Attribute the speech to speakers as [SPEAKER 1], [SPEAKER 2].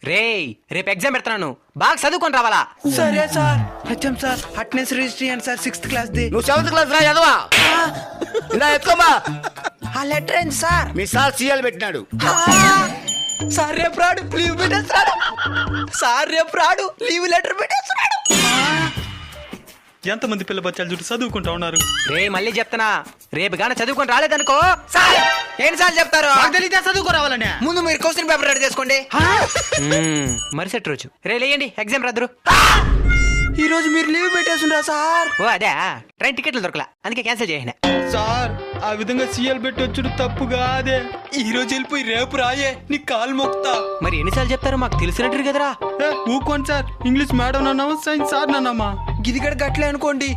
[SPEAKER 1] రేయ్ రేపు ఎగ్జామ్ పెడతాను బాగా చదువుకొని రావాలా.
[SPEAKER 2] సరే sir. HM sir attendance register చేయండి సార్ 6th క్లాస్ ది.
[SPEAKER 3] నువ్వు 7th క్లాస్ రా చదవా ఇలా ఎత్తుకోమా.
[SPEAKER 2] ఆ లెటర్ ఏంటి సార్?
[SPEAKER 3] మీ సార్ సీఎల్ పెట్టినాడు.
[SPEAKER 2] సార్ రేపు రాడు లీవ్ పెట్టేస్తున్నాడు. సార్ రేపు రాడు లీవ్ లెటర్ పెట్టేస్తున్నాడు.
[SPEAKER 4] ఎంతమంది పిల్ల బచ్చాలు చుట్టూ చదువుకుంటా ఉన్నారు.
[SPEAKER 1] రే మళ్ళీ చెప్తానా, రేపు గానీ చదువుకొని రాలేదనుకో సార్
[SPEAKER 2] ఏంటి సార్ చెప్తారు?
[SPEAKER 4] తెలియదే చదువుకో రావాలనే.
[SPEAKER 2] ముందు మీరు క్వశ్చన్ పేపర్ రెడీ చేసుకోండి.
[SPEAKER 1] మరుసటి రోజు రే లేయండి ఎగ్జామ్ రాదురు.
[SPEAKER 2] ఈ రోజు మీరు లీవ్ పెట్టేస్తుండ్రా సార్?
[SPEAKER 1] ఓ అదే ట్రైన్ టికెట్లు దొరకలా అందుకే క్యాన్సిల్ చేసిన.
[SPEAKER 4] సార్ ఆ విధంగా సీఎల్ పెట్టి వచ్చుడు తప్పుగా అదే. ఈ రోజు వెళ్ళిపోయి రేపు రాయే నీ కాలు మొక్తా.
[SPEAKER 1] మరి ఎన్నిసార్లు చెప్తారో మాకు తెలిసినట్టు కదరా.
[SPEAKER 4] ఊకోండి సార్, ఇంగ్లీష్ మేడం అన్నామా సైన్స్ సార్ అన్నామా.
[SPEAKER 2] గిదిగడ గట్లే అనుకోండి.